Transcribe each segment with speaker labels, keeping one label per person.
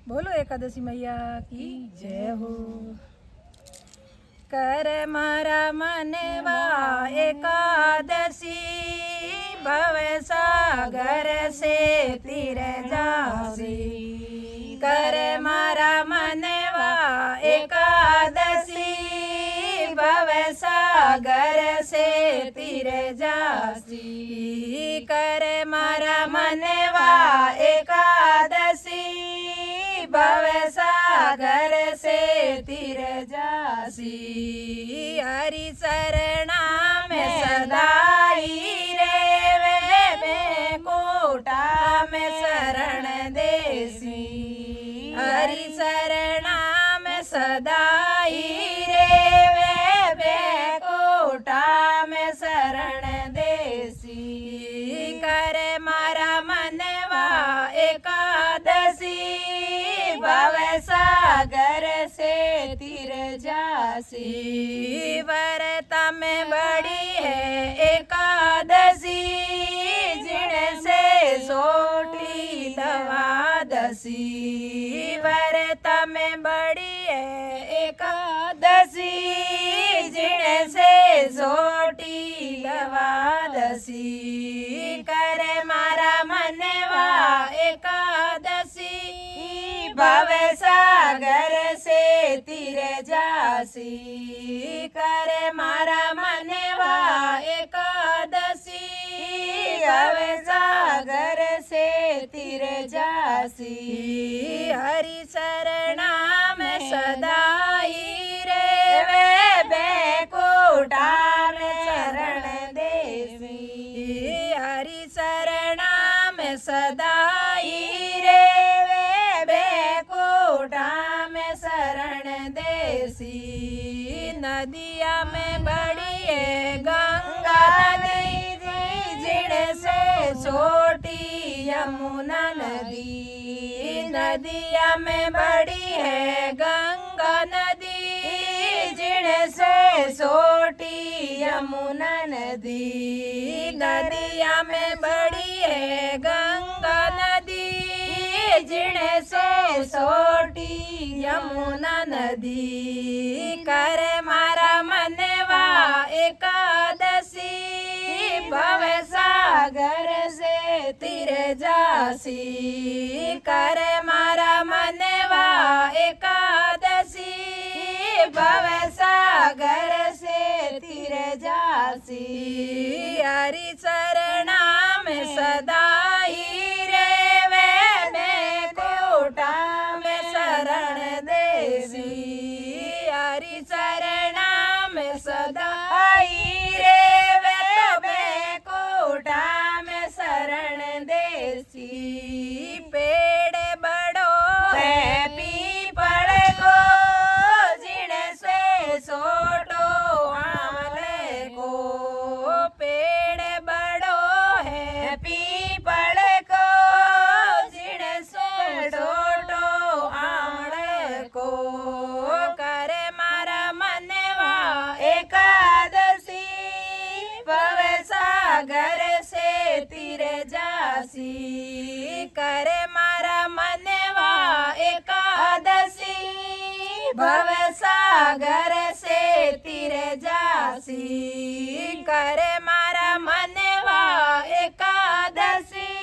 Speaker 1: बोलो एकादशी मैया की जय हो। कर मारा मनवा एकादशी, भव सागर से तीर जासी। कर मारा मनवा एकादशी, भव सागर से तीर जासी। कर मारा मनवा एकादशी, भव सागर से तीर जासी। हरि शरणा में सदाई रे वे कोटा में शरण देसी। हरि शरणा में सदाई रे वे कोटा में शरण देसी। कर मारा मनवा एकादशी, भव सागर से तीर जासी। व्रत में बड़ी है एकादशी, जिण से सोटी द्वादशी। व्रत में बड़ी है एकादशी, जिण से सोटी द्वादशी। कर मारा मनवा एकादशी, भव सागर से तीर जासी। कर मारा मनवा एकादशी, भव सागर से तीर जासी। हरि शरणा में सदाई रे वे कोटा में शरण देसी। हरि शरणा में सदाई रे कोटा में शरण देसी। नदिया में बड़ी है गंगा नदी, जिण से छोटी यमुना नदी। नदिया में बड़ी है गंगा नदी, जिण से छोटी यमुना नदी। नदिया में बड़ी है गंगा नदी, जिण से सोटी यमुना नदी। कर मारा मनवा एकादशी, भव सागर से तीर जासी। कर मारा मनवा एकादशी, भव सागर से तीर जासी। हरि शरणा में सदाई रे वे कोटा में शरण देसी। हरि शरणा में सदाई रे वे कोटा में शरण देसी। पेड़ बड़ो है पीपल को, जिण से सोटो आमले को। पेड़ बड़ो है पीपल को, जिण से सोटो आमले को। कर मारा मनवा एकादशी, भव सागर से तीर जासी। कर मारा मनवा एकादशी, भव सागर से तीर जासी। कर मारा मनवा एकादशी,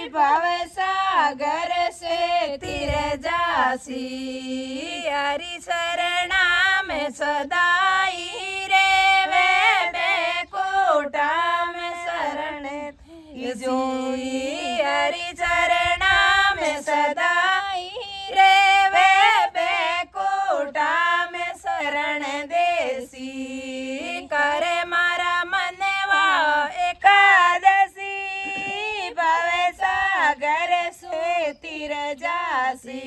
Speaker 1: भव सागर से तीर जासी। हरि शरणा में सदाई रे वे कोटा में शरण जोई। हरि शरणा में सदाई रे वे कोटा में शरण देसी। कर मारा मनवा एकादशी, भव सागर से तीर जासी।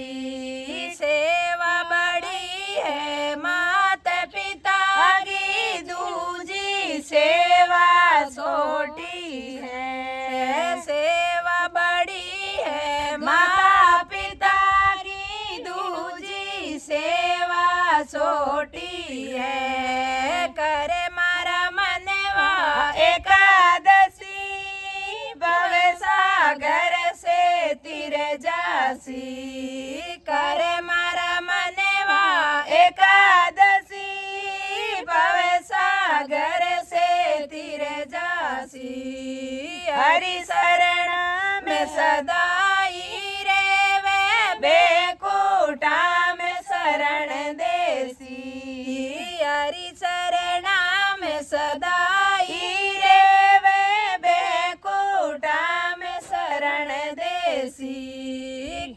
Speaker 1: सेवा बड़ी है माता पिता की, दूजी सेवा छोटी है। सेवा बड़ी है माता पिता की, दूजी सेवा छोटी है। कर मारा मनवा एकादशी, भव सागर से तीर जासी।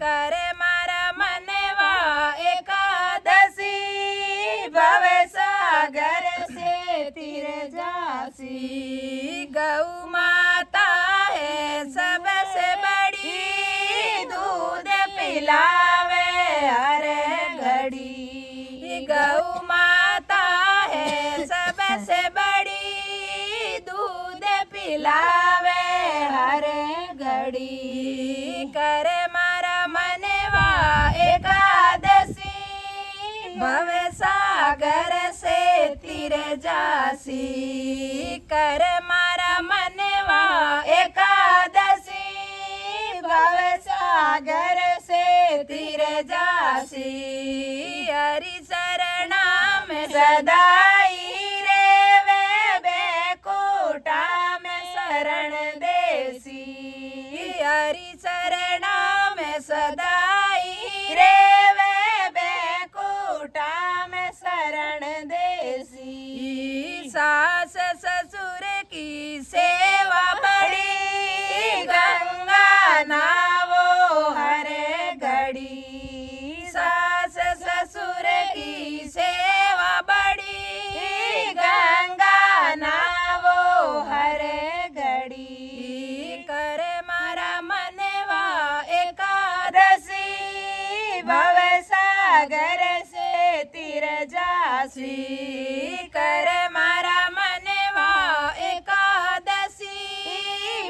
Speaker 1: करे मारा मनवा एकादशी भव सागर से तीर जासी गौ माता है सबसे बड़ी दूध पिलावे हर घड़ी गौ माता है सबसे बड़ी दूध पिलावे हर घड़ी करे मारा मनवा एकादशी भव सागर से तीर जासी कर मारा मनवा एकादशी भव सागर से तीर जासी हरि शरणा में सदाई रे वे बेकुटा में शरण देसी हरि शरणा में सदाई रे वे बेकुटा में शरण देसी सास ससुर की सेवा बड़ी गंगा नावो हर घड़ी सास ससुर की सेवा बड़ी गंगा नावो हर घड़ी कर मारा मनवा एकादशी भव सागर से तीर जासी कर मारा मनवा एकादशी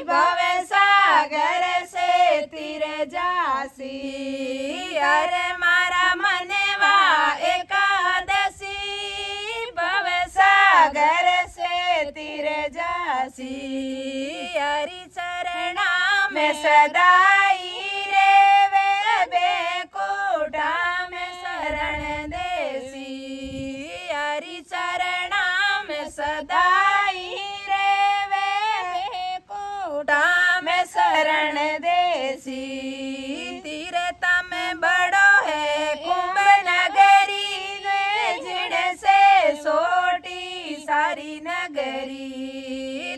Speaker 1: भव सागर से तीर जासी अरे मारा मनवा एकादशी भव सागर से तीर जासी हरि शरणा में सदाई रे वे बेकुटा में शरण देसी हरि शरणा में सदाई रे वे बेकुटा में शरण देसी तीर्थ में बड़ो है कुंभ नगरी जिण से सोटी सारी नगरी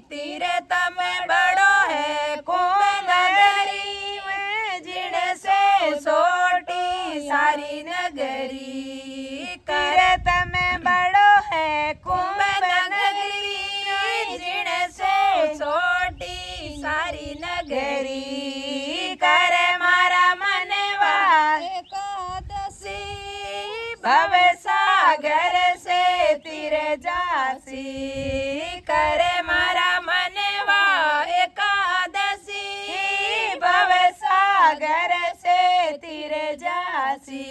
Speaker 1: तीर्थ में बड़ो है कुंभ नगरी जिण से सोटी सारी नगरी तीर्थ में बड़ो है कुंभ नगरी जिण से सोटी सारी नगरी कर मारा मनवा एकादशी भव सागर से तीर जासी कर मारा मनवा एकादशी भव सागर से तीर जासी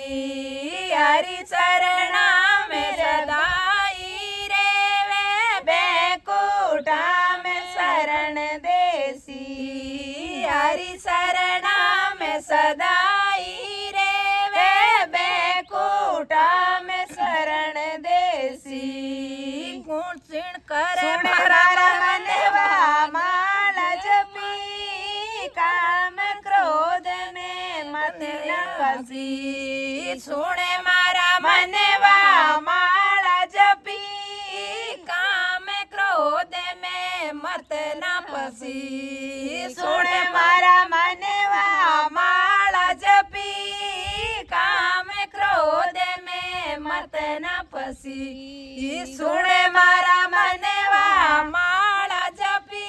Speaker 1: हरि शरणा में सदाई रे वे बेकुटा में शरण देसी हरि शरणा में सदाई रे वे बेकुटा में शरण देसी गुण सिण करे मारा मनवा माल जपी काम क्रोध में मत न फसी सुने मारा मनवा माला जपी काम क्रोध में मत न फसी सुने मारा मनवा माला जपी काम क्रोध में मत न फसी सुने मारा मनवा माला जपी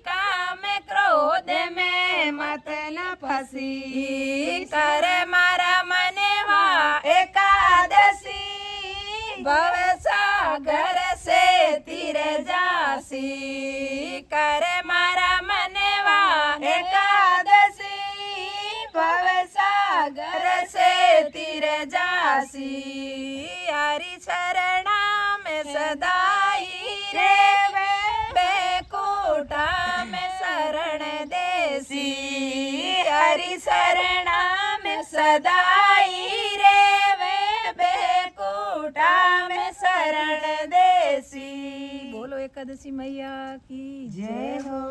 Speaker 1: काम क्रोध में मत न फसी कर मारा मनवा एकादशी भव सागर से तीर जासी कर मारा मनवा एकादशी भव सागर से तीर जासी हरि शरणा में सदाई रे बेकुटा में शरण देसी हरि शरणा में सदाई रे बेकुटा में शरण देसी बोलो एकादशी मैया की जय हो।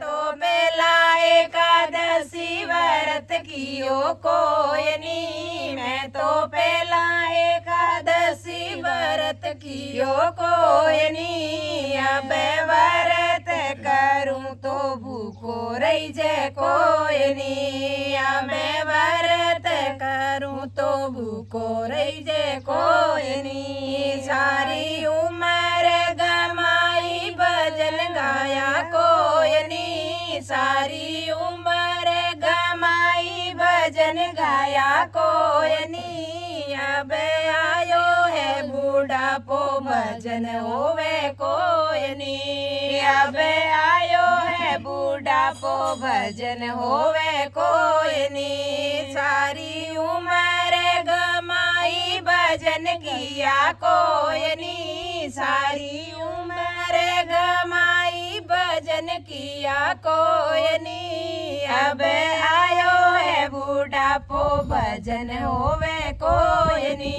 Speaker 1: तो बेला एकादशी व्रत कियो कोयनी मैं तो पहला एकादशी व्रत व्रत कियो कोई नी। अब व्रत करूं तो भूखो रही जे कोई नी। अब व्रत करूं तो भूखो रही जे कोई नी। सारी उम्र गमाई भजन गाया कोई नी। सारी उम्र गमाई भजन गाया कोई नी। अब आयो है बूढ़ापो भजन होवे कोई नी। अब आयो है बूढ़ापो भजन होवे कोई नी। सारी उम्र गमाई भजन किया कोई नी। सारी उम्र गमाई भजन किया कोई नी। अब आयो है बूढ़ापो भजन होवे कोई नी।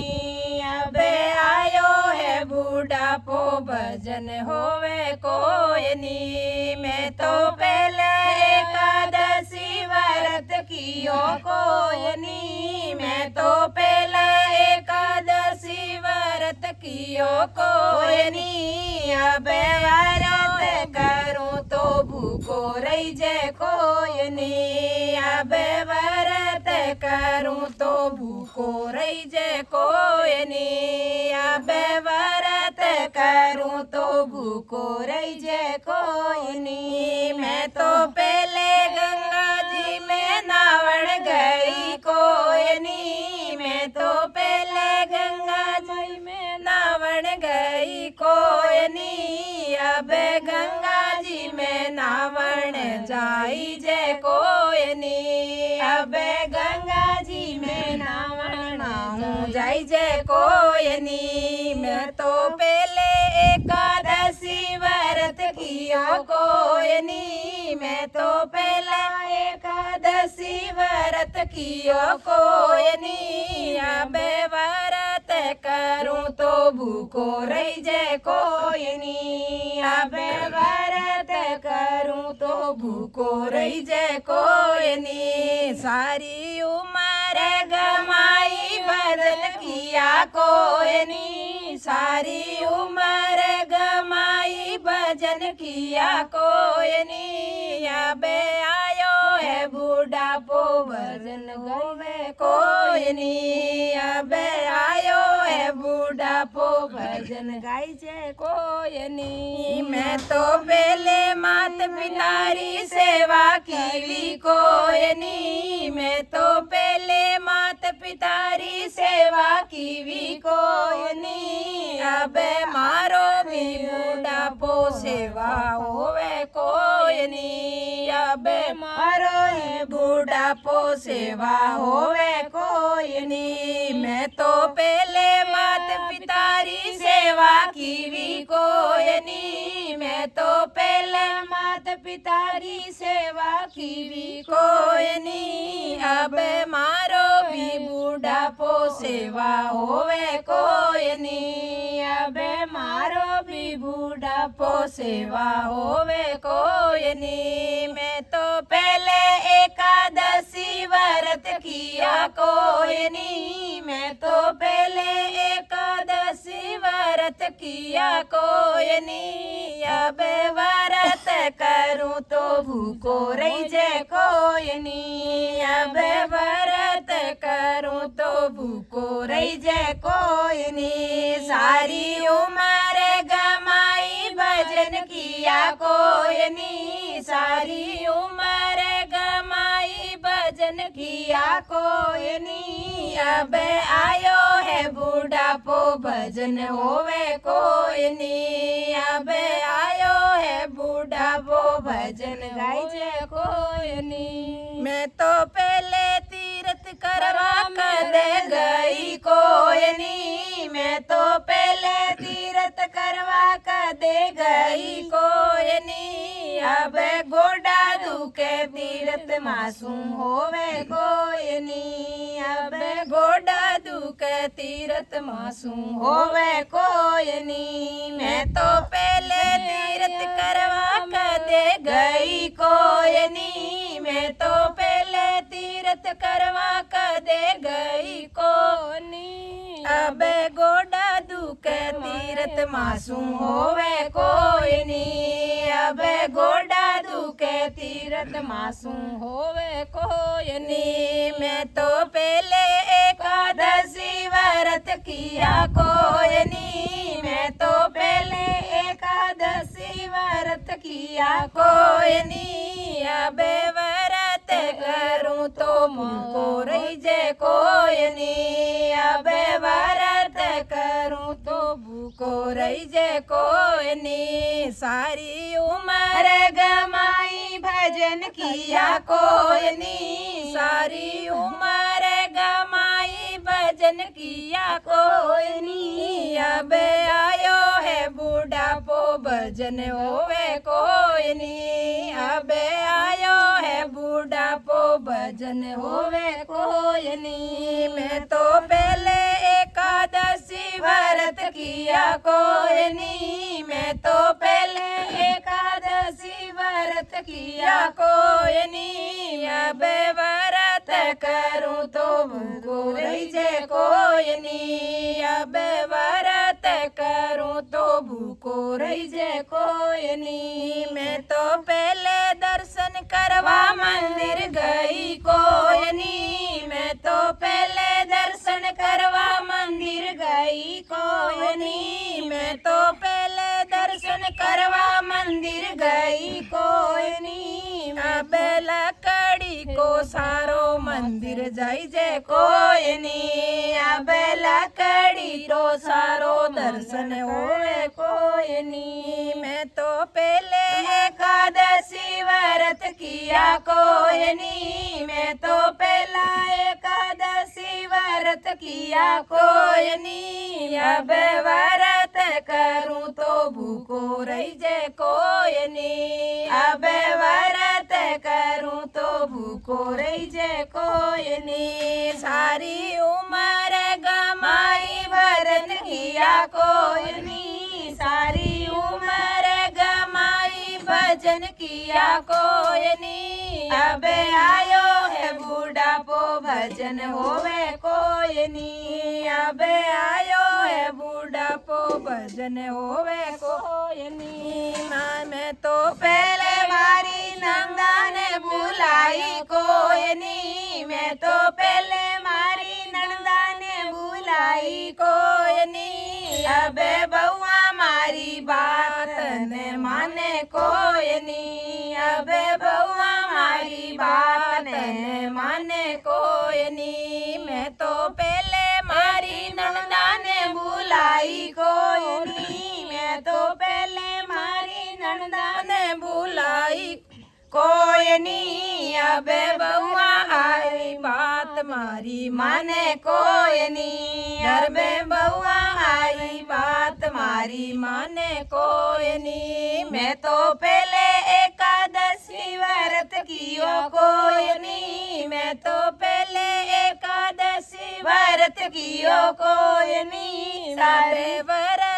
Speaker 1: अब आयो है बूढ़ापो भजन होवे कोई नी। मैं तो पहले एकादशी व्रत कियो कोई नी। मैं तो पहले एकादशी व्रत कियो कोई नी। अब व्रत करूं तो भूखो रही जे कोई नी। अब व्रत करूं तो भूखो रही जे कोई नी। अब व्रत करूं तो भूखो रही जे कोई नी। मैं तो पहले गंगा जी में नावण गई कोई नी। मैं तो पहले गंगा जी में नावण गई कोई नी। अब गंगा जी में नावण जाई जे कोई नी। अब गंगा जी में नावण जाई जे कोई नी। मैं तो पहले एकादशी व्रत कियो कोई नी। मैं तो पहला एकादशी व्रत कियो कोई नी। अब व्रत करूं तो भूखो रही जे कोई नी। अब व्रत करूं तो भूखो रही जे कोई नी। सारी उम्र गमाई भजन किया कोई नी। सारी उम्र गमाई भजन किया कोई नी। अब आयो है बूढ़ापो भजन होवे कोई नी। अब आयो है बूढ़ापो भजन गाई जे कोई नी। मैं तो पहले मात पितारी सेवा की कोई नी। मैं तो पहले मात पितारी सेवा की कोई नी। अब मारो भी बूढ़ापो सेवा होवे कोई नी। अब मारो है बूढ़ापो सेवा होवे कोई नी। मैं तो पहले मात पितारी सेवा की कोई नी। मैं तो पहले मात पितारी सेवा की कोई नी। अब मारो भी बूढ़ापो सेवा होवे कोई नी। अब मारो भी बूढ़ापो सेवा होवे कोई नी। मैं तो पहले एकादशी व्रत किया कोई नी। मैं तो पहले एकादशी व्रत किया कोई नी। अब व्रत करूं तो भूखो रही जे कोई नी। अब व्रत करूं तो भूखो रही जे कोई नी। सारी उम्र गमाई भजन किया कोई नी। सारी उम्र गमाई भजन किया कोई नी। अब आयो है बूढ़ापो भजन होवे कोई नी। अब आयो है बूढ़ापो भजन गाई जे कोई नी। मैं तो पहले तीर्थ करवा कदे गई कोई नी। मैं तो पहले तीर्थ करवा कदे गई कोई नी। अब गोडा दुखे तीर्थ मासूम होवे कोई नी। अब गोडा दुखे तीर्थ मासूम होवे कोई नी। मैं तो पहले तीर्थ करवा कदे गई कोई नी। मैं तो पहले तीर्थ करवा कदे गई कोई नी। अब गोडा दुखे तीरथ मासू होवे कोई नी अबे गोडा दुखे तीरथ मासू होवे कोई नी मैं तो पहले एकादशी व्रत किया कोई नी मैं तो पहले एकादशी व्रत किया कोई नी अबे व्रत करूं तो मुझको रही जे कोई नी अबे व्रत करूं तो भूको रही जे कोई नी सारी उम्र गमाई भजन किया कोई नी सारी उम्र गमाई भजन किया कोई नी अब आयो है बूढ़ापो भजन होवे कोई नी अब आयो है बूढ़ापो भजन होवे कोई नी मैं तो पहले एकादशी व्रत किया कोई नी मैं तो पहले एकादशी व्रत किया कोई नी अब व्रत करूं तो भूखो रही जे कोई नी अब व्रत करूं तो भूखो रही जे कोई नी मैं तो पहले दर्शन करवा मंदिर गई कोई नी मैं तो पहले दर्शन करवा मंदिर गई कोई नी मैं तो पहले दर्शन करवा मंदिर गई कोई नी अब लकड़ी को सारो मंदिर जाई जे कोई नी अब लकड़ी रो सारो दर्शन होवे कोई नी मैं तो पहले एकादशी व्रत किया कोई नी मैं तो पहला एकादशी व्रत किया कोई नी अब व्रत करूं तो भूखो रही जे कोई नी अब व्रत करूं तो भूखो रही जे कोई नी सारी उम्र गमाई भजन किया कोई नी सारी उम्र गमाई भजन किया कोई नी अब आयो है बूढ़ापो भजन होवे कोई नी अब आयो है बूढ़ापो भजन होवे कोई नी मैं तो पहले मारी नंदा ने बुलाई कोई नी मैं तो पहले मारी नंदा ने बुलाई कोई नी अब बउआ मारी बात ने माने कोई नी अब बउआ मारी बात ने माने कोई नी मैं तो पहले मारी नंदा ने बुलाई कोई नी मैं तो पहले मारी नंदा ने बुलाई कोई नी अब बउआ आई बात मारी माने कोई नी घर में बउआ आई बात मारी माने कोई नी मैं तो पहले एकादशी व्रत कियो कोई नी मैं तो पहले एकादशी व्रत कियो कोई नी सारे व्रत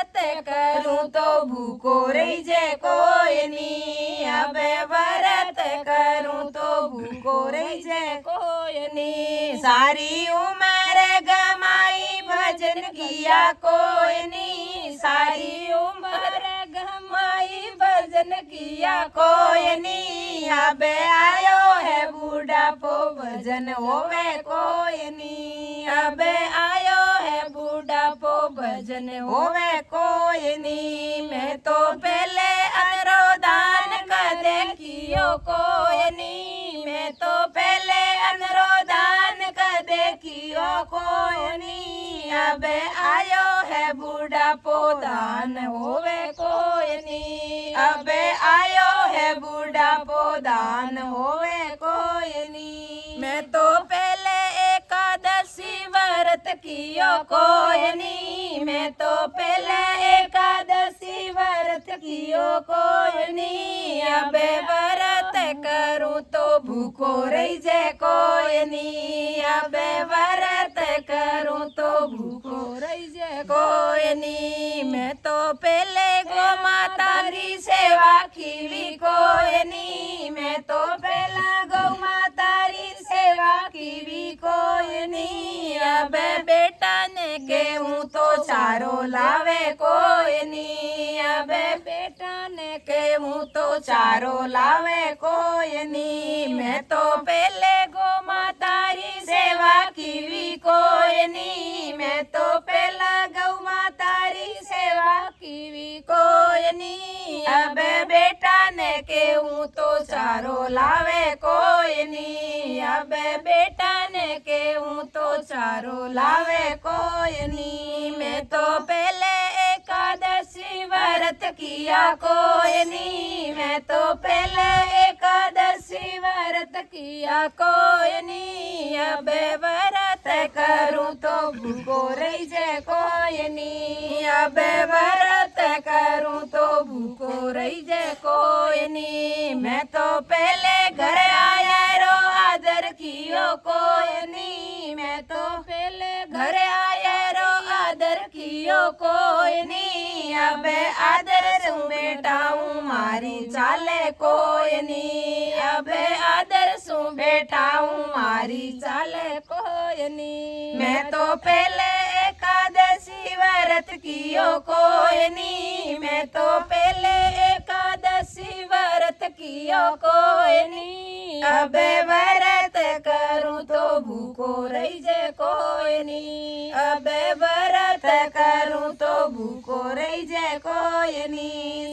Speaker 1: करूं तो भूखो रही जे कोई नी अब व्रत करूं तो भूखो रही जे कोई नी सारी उम्र गमाई भजन किया कोई नी सारी उम्र गमाई भजन किया कोई नी अब आयो है बूढ़ापो भजन होवे कोई नी अब आयो है बूढ़ापो भजन होवे कोई नी मैं तो पहले अनुरोधान कदे कियो कोई नी मैं तो पहले अनुरोधान कदे कियो कोई नी अब आयो है बूढ़ापो दान होवे कोई नी अब आयो है बूढ़ापो दान होवे कोई नी मैं तो पहले एकादशी व्रत कियो कोई नी मैं तो पहले एकादशी व्रत कियो कोई नी अब व्रत करूं तो भूखो रही जे कोई नी अब व्रत करूं तो भूखो रही जे कोई नी मैं तो पहले गो माता री सेवा की कोई नी मैं तो पहला गौ माता री सेवा की कोई नी अब बेटा ने केहूं तो चारो लावे कोई नी। अब बेटा ने केहूं तो चारो लावे कोई नी। मैं तो पहले गो मातारी सेवा कीवी कोई नी। मैं तो पहला गौ मातारी सेवा कीवी कोई नी। अब बेटा ने केहूं तो चारो लावे कोई नी। अब बेटा ने केहूं तो चारो लावे कोई नी। मैं तो पहले एकादशी व्रत किया कोई नी। मैं तो पहले एकादशी व्रत किया कोई नी। अब व्रत करूं तो भूखो रही जे कोई नी। अब व्रत करूं तो भूखो रही जे कोई नी। मैं तो पहले घर आया रो आदर कियो कोई नी। मैं तो पहले घर आया रो आदर कियो कोई नी। अब आदर सु बेटाऊं मारी चाले कोई नी। अब आदर सु बेटाऊं मारी चाले कोई नी। मैं तो पहले एकादशी व्रत कियो कोई नी। मैं तो पहले एकादशी व्रत कियो कोई नी। अब व्रत करूं तो भूखो रही जे कोई नी। अब व्रत करूं तो भूखो रही जे कोई नी।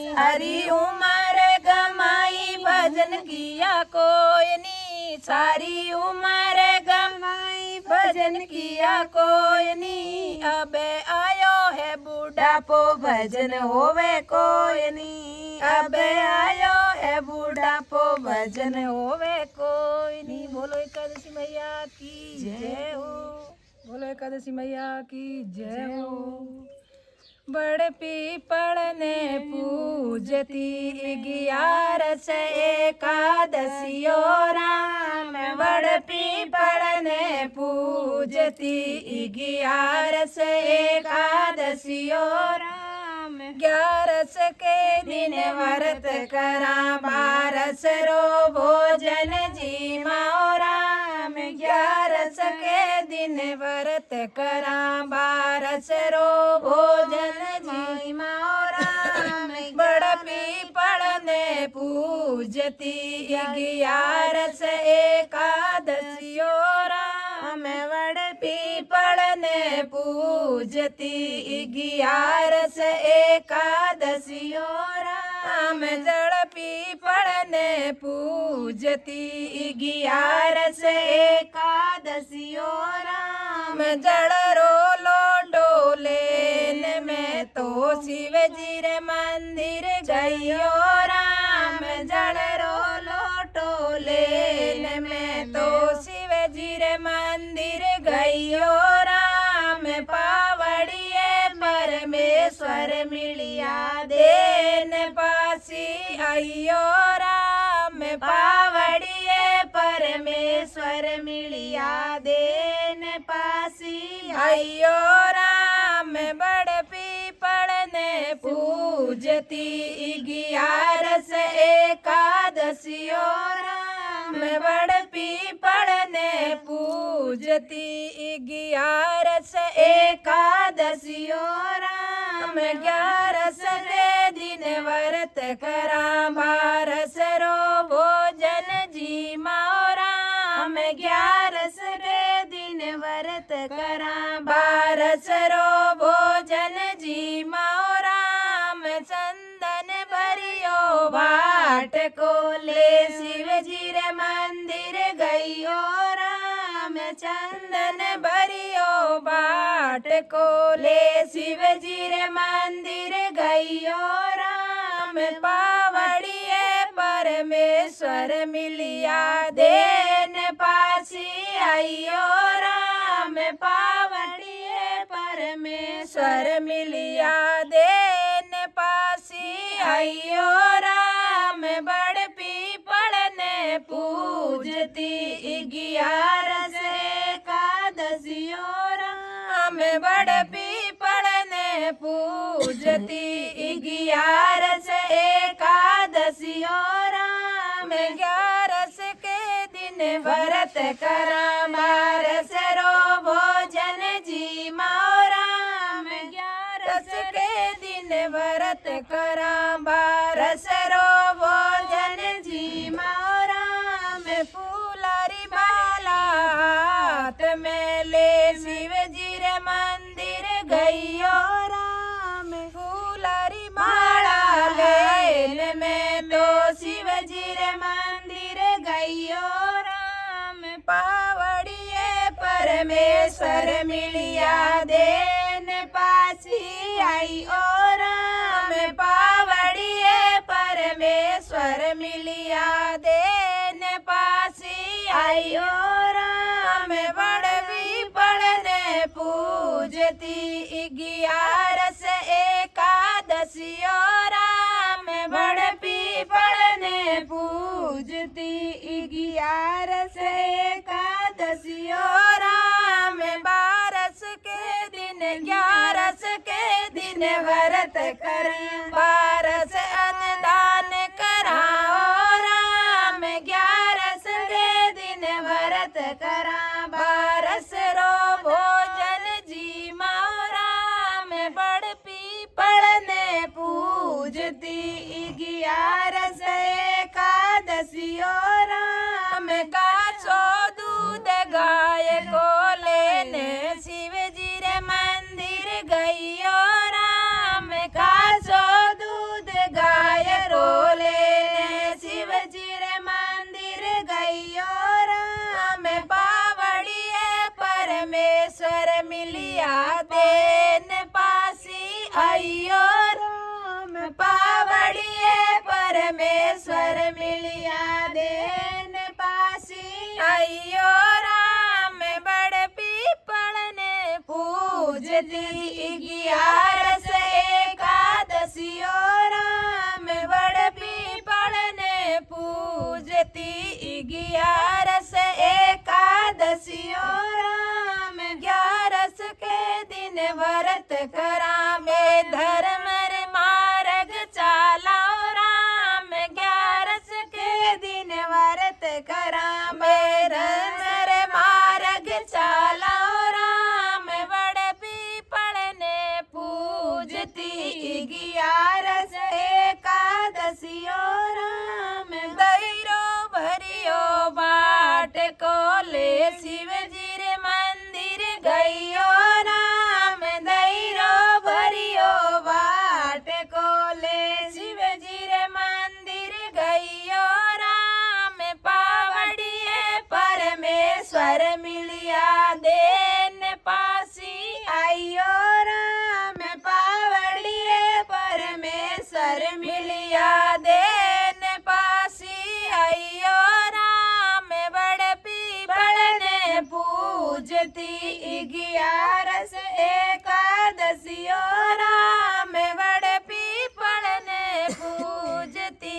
Speaker 1: सारी उम्र गमाई भजन किया कोई नी। सारी उम्र गमाई भजन किया कोई नी। अब आयो है बूढ़ापो भजन होवे कोई नी। अब आयो है बूढ़ापो भजन होवे कोई नी। बोलो एकादशी मैया की जय हो। बोलो एकादशी मैया की जय हो। बड़ पीपल ने पूजती 11 एकादशियो राम। बड़ पीपल ने पूजती 11 एकादशियो राम। 11 के दिन व्रत करा 12 रो भोजन जी माओ राम। 11 के दिन व्रत करा 12 रो भोजन जी माओ राम। बड़ पीपल ने पूजती 11 एकादशियो राम। बड़ पीपल ने पूजती 11 एकादशियो राम। जड़ पीपल ने पूजती 11 एकादशियो राम। जड़ रोलो डोले में तो शिव जी रे मंदिर गयो राम। जड़ रोलो टोले में तो शिव जी रे मंदिर गयो राम। पावड़िए परमेश्वर मिलिया देन पासी आइयो राम। पावड़िए परमेश्वर मिलिया देन पासी आइयो राम। बड़ पीपल ने पूजती 11 एकादशियो राम। बड़ पीपल ने पूजती 11 एकादशियो राम। 11 के दिन व्रत करा 12 रो भोजन जी माओ राम। 11 के दिन व्रत करा 12 रो भोजन जी माओ राम। चंदन भरियो बाट को ले शिव जी रे मंदिर गयो राम। चंदन भरियो बाट को ले शिव जी रे मंदिर गयो राम। पावड़िए परमेश्वर मिलिया देन पासी आइयो राम। पावड़िए परमेश्वर मिलिया देन पासी आइयो राम। बड़ पीपल ने पूजती 11 एकादशियो राम। बड़ पीपल ने पूजती 11 एकादशियो राम। 11 के दिन व्रत करा 12 रो भोजन जी माओ राम। व्रत करा बारस रो भोजन जी राम फूलारी माला हाथ में ले शिव जी रे मंदिर गईयो राम फूलारी माला ले में तो शिव जी रे मंदिर गईयो राम पावड़िए परमेश्वर मिलिया देन पासी आई ओ राम पावड़िए परमेश्वर मिलिया देन पासी आई ओ राम बड़वी पड़ने पूजती 11 एकादशियो राम बड़पी पड़ने पूजती 11 एकादशियो राम 12 के दिन 11 के दिन व्रत कर 12 अन्नदान कराओ राम 11 के दिन व्रत करा 12 रो भोजन जी राम बड़पी पड़ने पूजती 11 एकादशियो राम काचो दूध गाय को लेने शिव जी रे मंदिर गईयो राम काचो दूध गाय रो लेने शिव जी रे मंदिर गईयो राम पावड़िए परमेश्वर मिलिया देन पासी आइयो राम पावड़िए परमेश्वर मिलिया देन पासी आइयो राम बड़ पीपल ने पूजती 11 एकादशियो राम बड़ पीपल ने पूजती 11 एकादशियो राम 11 के दिन व्रत करा में धर्म रे मार्ग चालाओ राम 11 के दिन व्रत करा में धर्म रे मार्ग चालाओ राम बड़ पीपल ने पूजती 11 एकादशियो राम दैरो भरियो बाट को ले शिव जी रे मंदिर गईयो राम दैरो भरियो बाट को ले शिव जी रे मंदिर गईयो राम पावड़िए परमेश्वर मिलिया देन पासी आइयो राम पावड़िए परमेश्वर मिलिया देन पासी आइयो राम बड़ पीपल ने पूजती 11 एकादशियो राम बड़ पीपल ने पूजती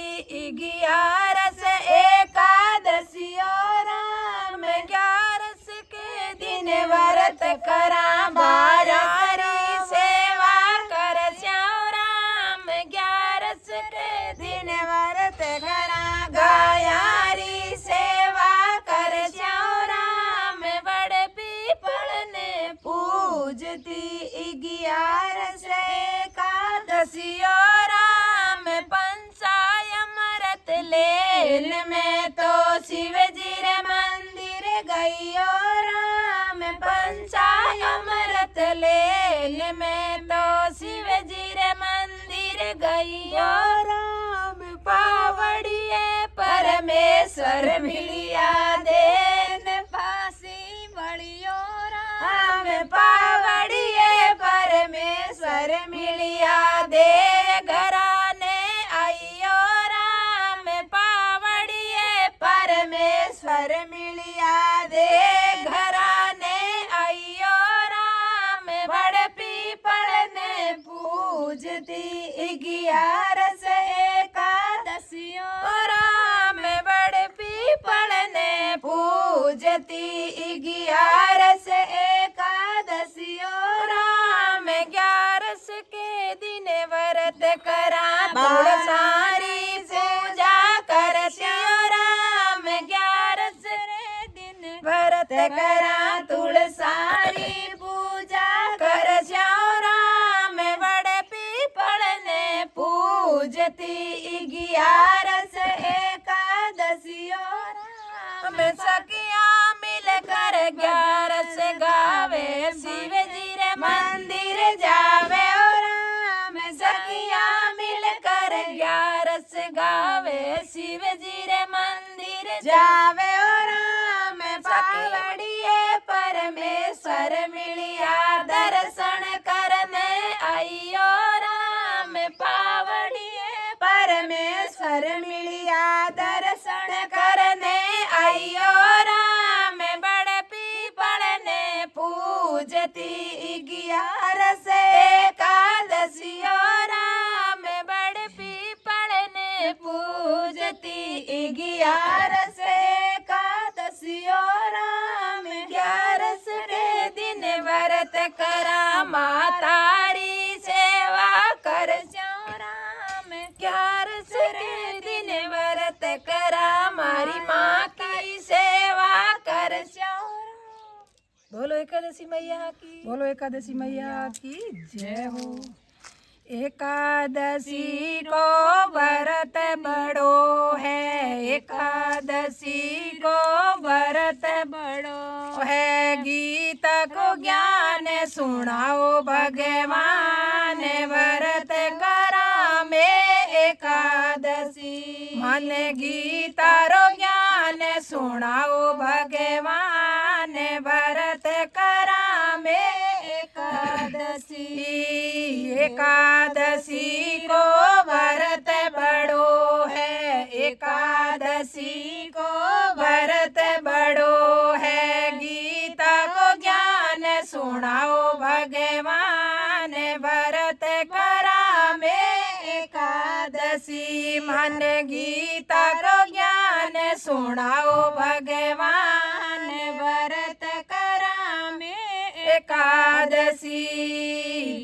Speaker 1: 11 एकादशियो राम 11 के दिन व्रत करा बाजारी सेवा कर श्याम राम 11 के दिन व्रत करा गायारी सेवा कर श्याम राम बड़ पीपल ने पूजती 11 एकादशियो राम पंचायमृत लेन में तो शिव जी रे मंदिर गईयो राम पंचायमृत लेन में तो शिव जी रे मंदिर गईयो राम पावड़िए परमेश्वर मिलिया देन फांसी बड़ियो राम पावड़िए परमेश्वर मिलिया दे घराने आइयो राम पावड़िए परमेश्वर मिलिया दे घराने आइयो राम बड़ पीपल ने पूजती 11 एकादशियो राम बड़ पीपल ने पूजती 11 एकादशियो राम 11 के दिन व्रत करा बड़ सारी पूजा कर श्याम राम 11 रे दिन व्रत करा तुलसारी पूजा कर श्याम राम बड़ पीपल ने सखियाँ मिलकर 11 गावे शिव जी रे मंदिर जावे और राम सखियाँ मिलकर 11 गावे शिव जी रे मंदिर जावे और राम पावड़िए परमेश्वर मिलिया दर्शन करने आइयो राम पावड़िए परमेश्वर मिलिया दर्शन करने आइयो राम बड़ पीपल ने पूजती 11 एकादशियो राम बड़ पीपल ने पूजती 11 एकादशियो राम 11 रे दिन व्रत करा मातारी सेवा कर राम 11 रे दिन व्रत करा मारी माँ की सेवा कर बोलो एकादशी मैया की
Speaker 2: बोलो एकादशी मैया की जय हो।
Speaker 1: एकादशी को व्रत बड़ो है एकादशी को व्रत बड़ो है गीता को ज्ञान सुनाओ भगवान व्रत करा में एकादशी मन गीता रो ज्ञान सुनाओ भगवान व्रत करा में एकादशी एकादशी को व्रत बड़ो है एकादशी को व्रत बड़ो है गीता को ज्ञान सुनाओ भगवान व्रत करा में एकादशी मन गीता को ज्ञान सुनाओ भगवान व्रत करा में एकादशी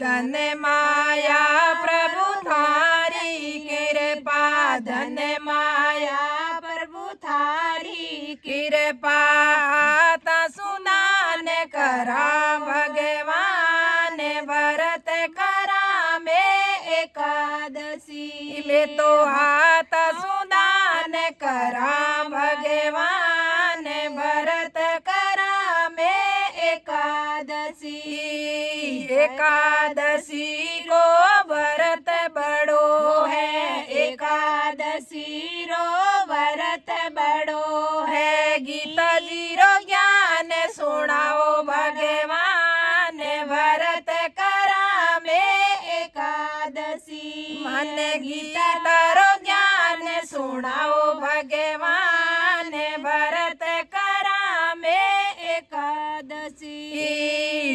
Speaker 1: धन माया प्रभु थारी कृपा धन माया प्रभु थारी कृपा आता सुनान करा भगवान व्रत करा में एकादशी में तो हाथ सुनान करा भगवान व्रत करा में एकादशी एकादशी को व्रत बड़ो है एकादशी रो व्रत बड़ो है गीता जी रो ज्ञान सुनाओ भगवान व्रत करा में एकादशी मन गीता रो ज्ञान सुनाओ भगवान व्रत करा में एकादशी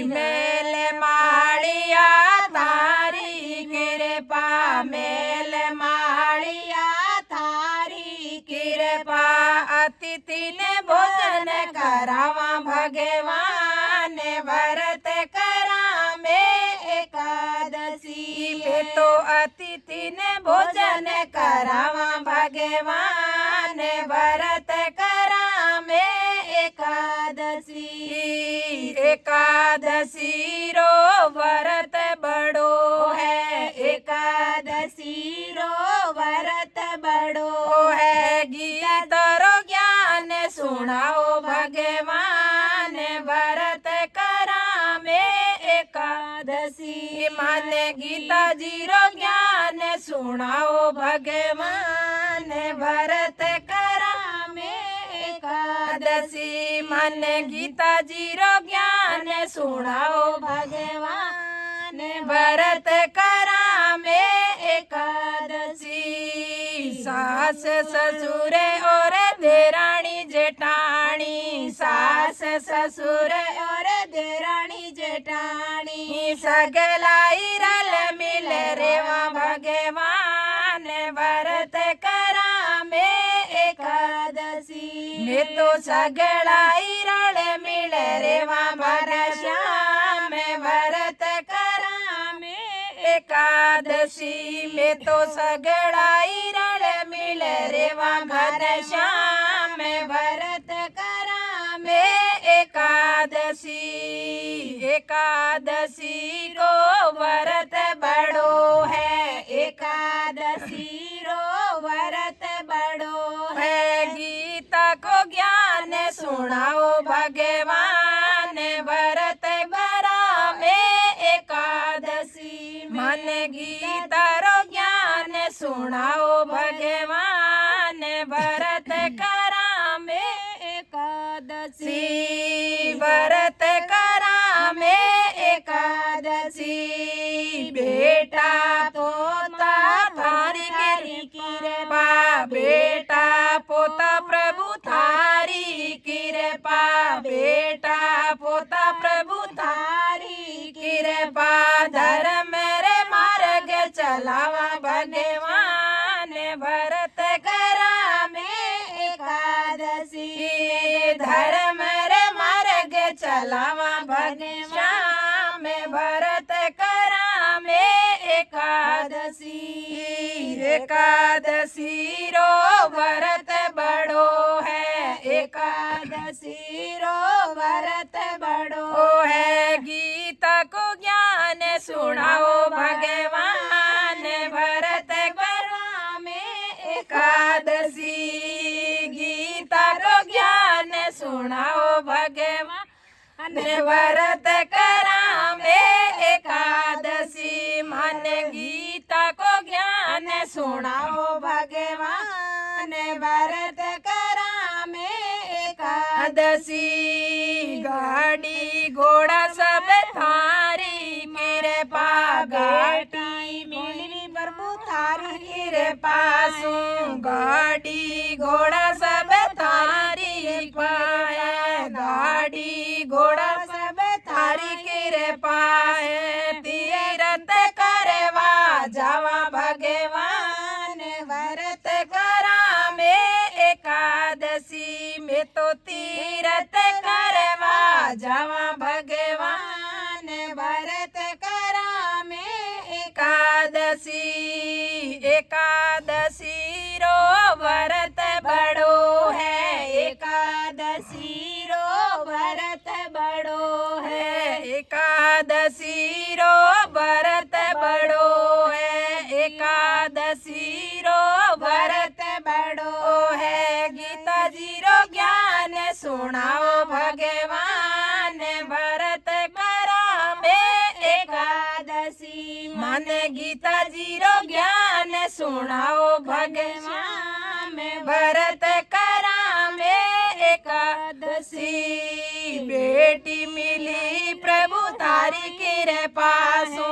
Speaker 1: मेल माड़िया थारी कृपा मेल माड़िया थारी कृपा अतिथि ने भोजन करावा भगवान व्रत करा में एकादशी में तो अतिथि ने भोजन करावा भगवान व्रत करा में एकादशी एकादशी रो व्रत बड़ो है एकादशी रो व्रत बड़ो है गीता रो ज्ञान सुनाओ भगवान व्रत करा में एकादशी मन गीता जी रो ज्ञान सुनाओ भगवान व्रत करा में एकादशी मन गीता जी रो ज्ञान सुनाओ भगवान व्रत करा में एकादशी सास ससुर और देरानी जेठानी सास ससुर और देरानी जेठानी सगलाई रल मिल रेवा भगवान व्रत करा में एकादशी में तो सगलाई रल मिल रेवा भर श्याम व्रत करा में एकादशी में तो सगड़ाई रल मिल रेवा भर श्याम व्रत करा में एकादशी एकादशी को व्रत बड़ो है एकादशी रो व्रत बड़ो है गीता को ज्ञान सुनाओ भगवान व्रत करा में एकादशी मन गीता रो ज्ञान सुनाओ भगवान व्रत करा में एकादशी व्रत करा में एकादशी बेटा पोता थारी कृपा बेटा पोता प्रभु थारी कृपा बेटा पोता प्रभु थारी कृपा धर्म रे मार्ग चलावा भगवान व्रत करा में एकादशी धर्म रे मार्ग चलावा भगवान व्रत करा में एकादशी एकादशी रो व्रत बड़ो है एकादशी रो व्रत बड़ो है गीता को ज्ञान सुनाओ भगवान व्रत करा में एकादशी गीता को ज्ञान सुनाओ भगवान व्रत करा में एकादशी मन गीता को ज्ञान सुनाओ भगवान व्रत करा में एकादशी गाड़ी घोड़ा सब थारी कृपा गाड़ी मिली प्रभु थारी कृपा सु गाड़ी घोड़ा सब थारी कृपा गाड़ी घोड़ा सब थारी कृपा तीरथ करवा जावा भगवान व्रत करा में एकादशी में तो तीरथ करवा जावा भगवान व्रत करा में एकादशी एकादशी रो व्रत बड़ो है एकादशी रो व्रत बड़ो है एकादशी रो व्रत बड़ो है एकादशी रो व्रत बड़ो है गीता जी रो ज्ञान सुनाओ भगवान व्रत करा में एकादशी मन गीता जी रो ज्ञान सुनाओ भगवान व्रत करा में एकादशी बेटी मिली प्रभु थारी कृपा सु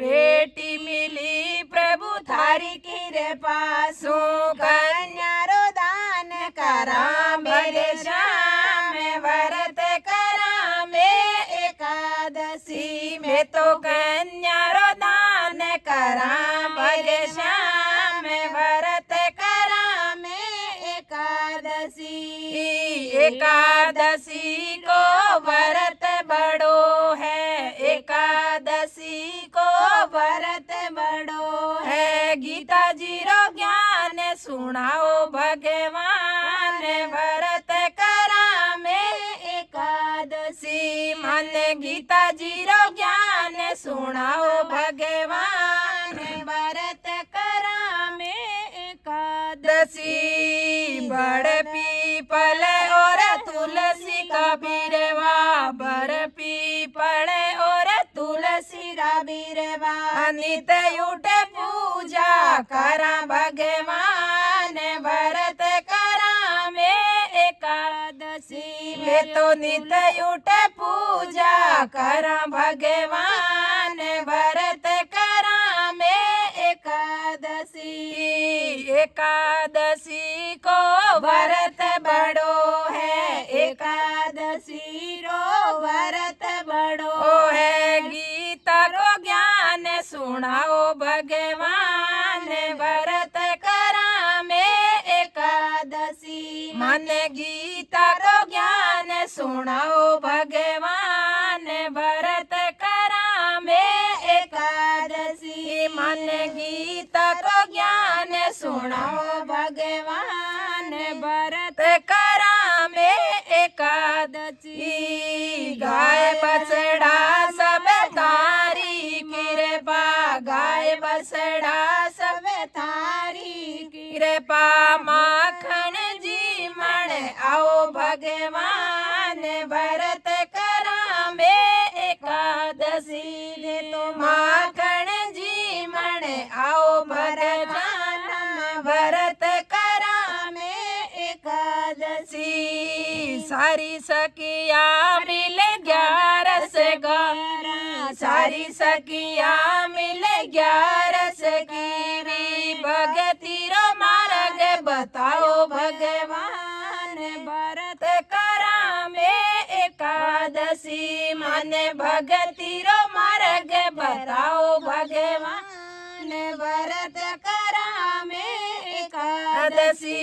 Speaker 1: बेटी मिली प्रभु थारी कृपा सु कन्या रो दान करा मेरे श्याम व्रत करा में एकादशी में तो कन्या रो दान करा मेरे श्याम व्रत करा में एकादशी एकादशी को व्रत बड़ो है एकादशी को व्रत बड़ो है गीता जी रो ज्ञान सुनाओ भगवान व्रत करा में एकादशी मन गीता जी रो ज्ञान सुनाओ भगवान व्रत करा में एकादशी बड़ पीपल और तुलसी का बिरवा बड़ पीपल और तुलसी का बिरवा नित उठे पूजा करा भगवान व्रत करा में एकादशी में तो नित उठे पूजा करा भगवान व्रत करा में एकादशी एकादशी को व्रत बड़ो है एकादशी रो व्रत बड़ो है गीता को ज्ञान सुनाओ भगवान व्रत करा में एकादशी मन गीता को ज्ञान सुनाओ भगवान व्रत करा में एकादशी मन गीता को ज्ञान सुनाओ भगवान व्रत करा में एकादशी गाय बछड़ा सब तारी कृपा गाय बछड़ा सब तारी कृपा माखन जी मन आओ भगवान व्रत करा में एकादशी ने तो माखन जी मन आओ भगवान व्रत करा में एकादशी सारी सखिया मिल 11 गारा सारी सखिया मिल 11 गिरी भगती रो मार्ग बताओ भगवान व्रत करा में एकादशी मन भगती रो मार्ग बताओ भगवान व्रत करा में एकादशी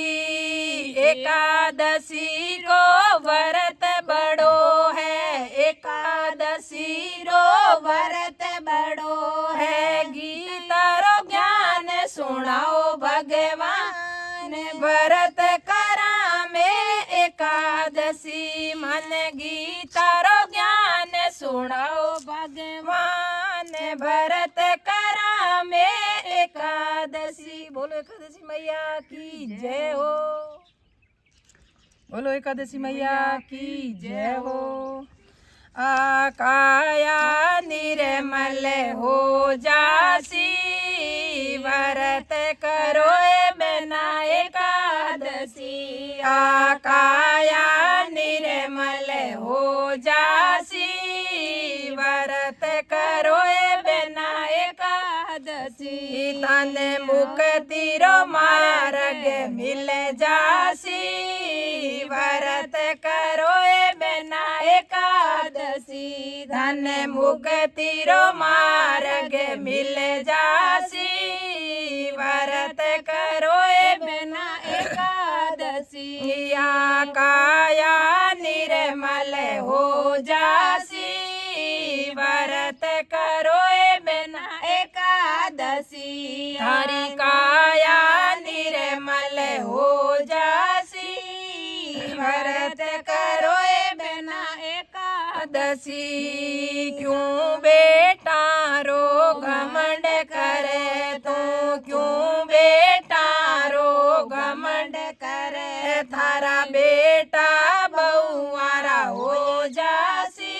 Speaker 1: एकादशी को व्रत बड़ो है एकादशी रो व्रत बड़ो है गीता रो ज्ञान सुनाओ भगवान व्रत करा में एकादशी मन गीता रो ज्ञान सुनाओ भगवान व्रत करा में एकादशी बोलो एकादशी मैया की जय हो
Speaker 2: बोलो एकादशी मैया की जय हो।
Speaker 1: आकाया निर्मल हो जासी व्रत करो बिना एकादशी आकाया निर्मल हो जासी व्रत करो बिना एकादशी तन मुक्ति रो मार्ग मिल जासी व्रत करो बिना एकादशी धन मुक्ति रो मार्ग मिल जासी व्रत करो बिना एकादशी काया निर्मल हो जासी व्रत करो बिना एकादशी हरि काया निर्मल हो जासी व्रत करो बिना एकादशी क्यों बेटा रो घमंड करे तू क्यों बेटा रो घमंड करे थारा बेटा बहुआरा हो जासी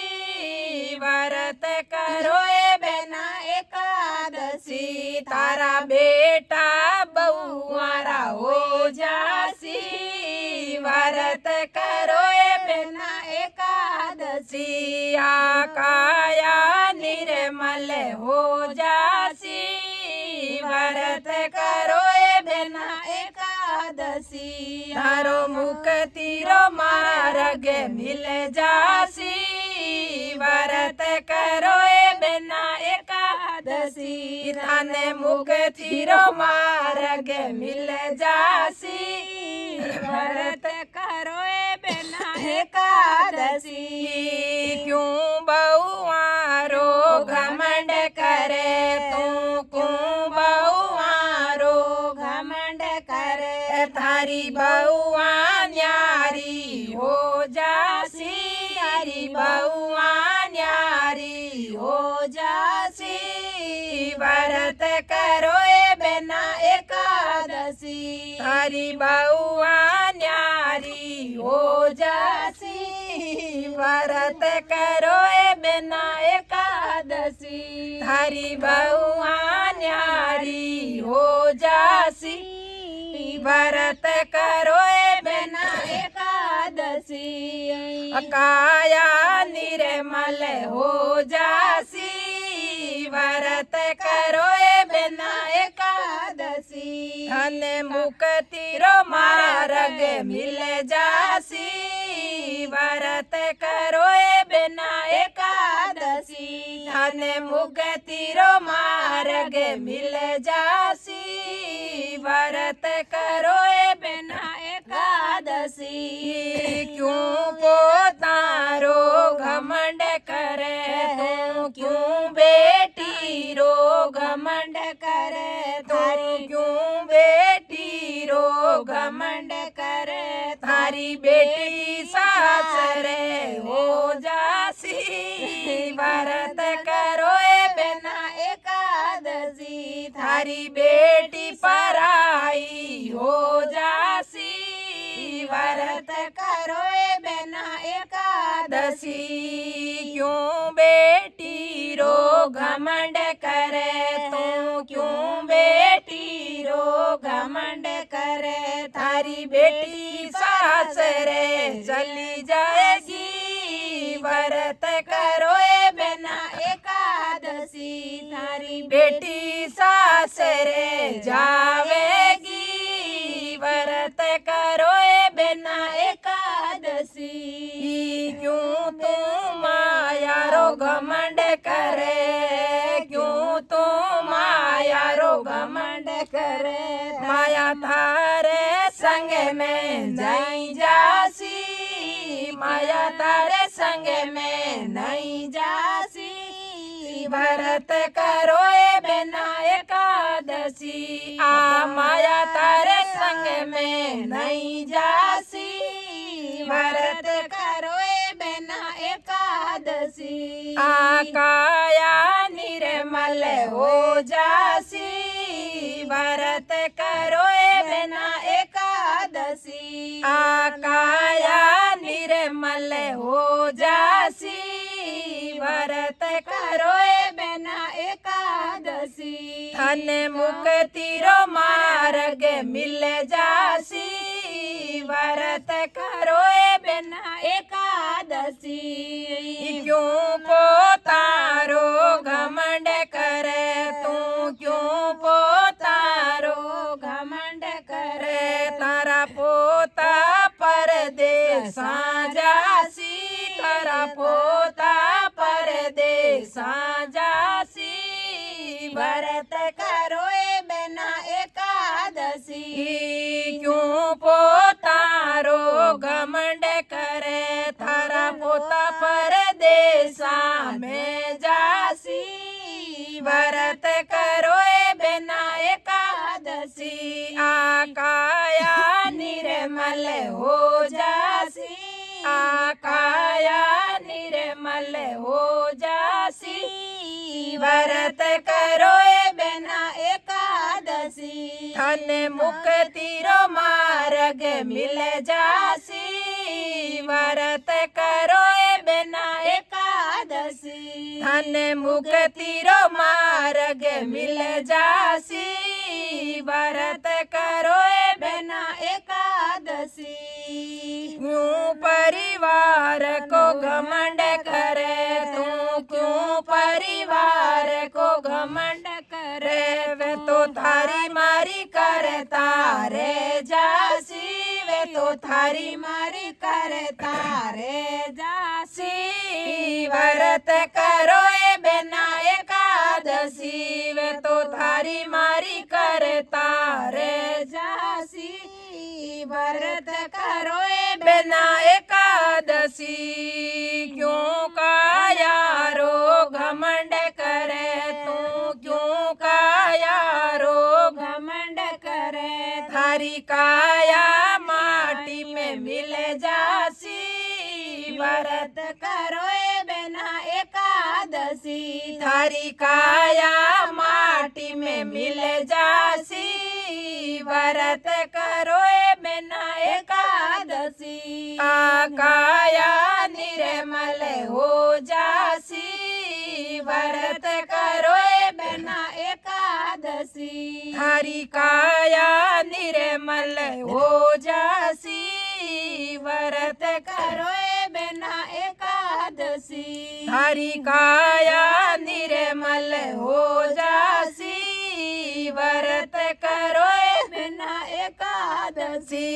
Speaker 1: व्रत करो बिना एकादशी तारा बेटा बहुआरा हो जासी व्रत करो बिना एकादशी काया निर्मल हो जासी व्रत करो बिना एकादशी हरो मुक्ति रो मार्ग मिल जासी व्रत करो बिना एकादशी धन मुक्ति रो मार्ग मिल जासी व्रत करो बिना एकादशी क्यों बहुआरो घमंड करे तू क्यों बहुआरो घमंड करे थारी बहुआ न्यारी हो जासी थारी बहुआ न्यारी हो जासी व्रत करो बिना एकादशी थारी बहुआ न्यारी हो जासी व्रत करो बिना एकादशी थारी बहुआ न्यारी हो जासी व्रत करो बिना एकादशी काया निर्मल हो जासी व्रत करो बिना एकादशी धन मुक्ति रो मार्ग मिल जासी व्रत करो बिना एकादशी धन मुक्ति रो मार्ग मिल जासी व्रत करो बिना एकादशी क्यों पोतारो घमंड करे तू क्यों बेटी रो घमंड करे तू क्यों बेटी रो घमंड करे थारी बेटी सासरे हो जासी व्रत करो बिना एकादशी थारी बेटी पराई हो जासी व्रत करो ए बेना एकादशी।
Speaker 2: क्यों बेटी रो घमंड करे तू, क्यों बेटी रो घमंड करे, थारी बेटी सासरे चली जाएगी, व्रत करो ए बेना
Speaker 1: एकादशी। थारी
Speaker 2: बेटी सासरे जावेगी, व्रत करो ए बेना
Speaker 1: एकादशी।
Speaker 2: क्यों तू माया रो घमंड करे, क्यों तू माया रो घमंड करे, माया थारे संग में नहीं जासी, माया तारे संग में नहीं जासी, व्रत करो ए बेना एकादशी। आ माया तारे संग में नहीं जासी, व्रत
Speaker 1: करो ए बेना एकादशी।
Speaker 2: आ काया निर्मल हो जासी, व्रत करो ए बेना
Speaker 1: एकादशी।
Speaker 2: आ काया निर्मल हो जासी, व्रत करो ए
Speaker 1: बेना एकादशी।
Speaker 2: धन मुक्ति रो मार्ग मिल जासी, व्रत करो ए
Speaker 1: बेना एकादशी।
Speaker 2: क्यों पोतारो घमंड करे तू, क्यों पोतारो
Speaker 1: घमंड
Speaker 2: करे, तारा पोता परदेसा जासी, तारा पोता परदेसा जासी,
Speaker 1: व्रत करो ए बेना एकादशी।
Speaker 2: क्यों पोतारो घमंड करे, थारा पोता परदेसा में जासी, व्रत करो ए बेना एकादशी। आ काया निर्मल हो जासी, आ काया निर्मल हो जासी, व्रत करो ए
Speaker 1: बेना एकादशी।
Speaker 2: धन मुक्ति रो मार्ग मिल जासी, व्रत करो ए बेना
Speaker 1: एकादशी।
Speaker 2: धन मुक्ति रो मार्ग मिल जासी, व्रत करो ए
Speaker 1: बेना एकादशी।
Speaker 2: क्यों परिवार को घमंड करे तू, क्यों परिवार को घमंड करे, वे तो थारी मारी करे तारे जासी, वे तो थारी
Speaker 1: मारी करे तारे जासी,
Speaker 2: व्रत करो ए बेना एकादशी, वे तो थारी मारी करे तारे
Speaker 1: जासी, व्रत करो ए
Speaker 2: बेना एकादशी। क्यों काया रो घमंड करे तू, क्यों काया रो
Speaker 1: घमंड करे,
Speaker 2: थारी काया माटी में मिल जासी, व्रत
Speaker 1: करो ए बेना एकादशी।
Speaker 2: थारी काया माटी में मिल जासी, व्रत करो ए बेना
Speaker 1: एकादशी।
Speaker 2: आ काया निर्मल हो जासी, व्रत करो ए
Speaker 1: बेना एकादशी।
Speaker 2: थारी काया निर्मल हो जासी, व्रत
Speaker 1: करो ए बेना एकादशी।
Speaker 2: थारी काया निर्मल हो जासी, व्रत करो ए
Speaker 1: बेना एकादशी।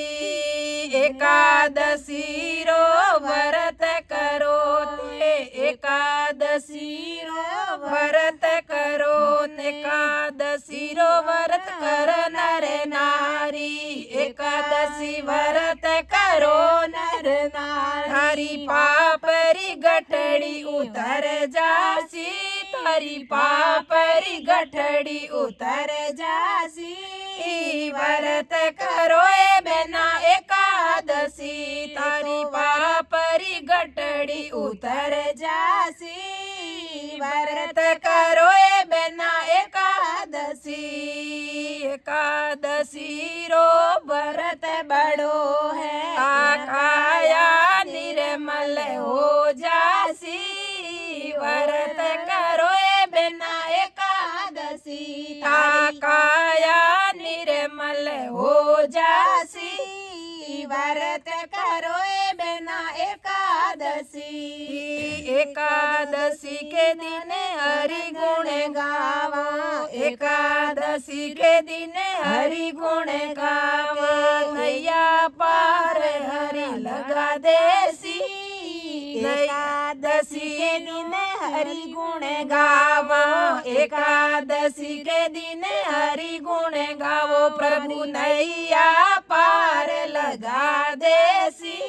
Speaker 2: एकादशी रो व्रत करो ते, एकादशी रो व्रत करो ते, एकादशी रो व्रत कर नर नारी, एकादशी व्रत करो
Speaker 1: नर नारी।
Speaker 2: थारी पापरी गठड़ी उतर जासी, थारी पापरी गठड़ी उतर
Speaker 1: जासी,
Speaker 2: व्रत करो ए बेना एकादशी, थारी पापरी गठड़ी उतर
Speaker 1: जासी,
Speaker 2: व्रत करो ए बेना एकादशी। एकादशी रो
Speaker 1: व्रत बड़ो है
Speaker 2: काया निर्मल हो जासी व्रत करो ए बिना
Speaker 1: एकादशी
Speaker 2: काया निर्मल हो जासी
Speaker 1: व्रत करो ए बिना एकादशी
Speaker 2: एकादशी के दिन हरि गुण गावा एकादशी के दिन हरि गुण गावा नैया पार हरि लगा देसी
Speaker 1: एकादशी के दिन हरि गुण
Speaker 2: गावा एकादशी के दिन हरि गुण गावो प्रभु नैया पार लगा देसी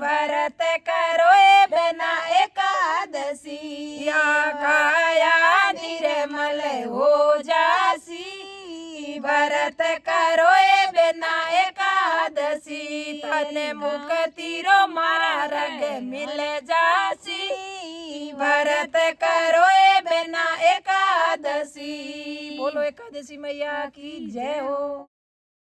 Speaker 2: व्रत करो ए बिना
Speaker 1: एकादशी
Speaker 2: या काया निर्मल हो जासी व्रत करो ए बिना एकादशी तन मुक्ति रो मार्ग मिल जासी व्रत करो ए बिना एकादशी बोलो एकादशी मैया की जय हो।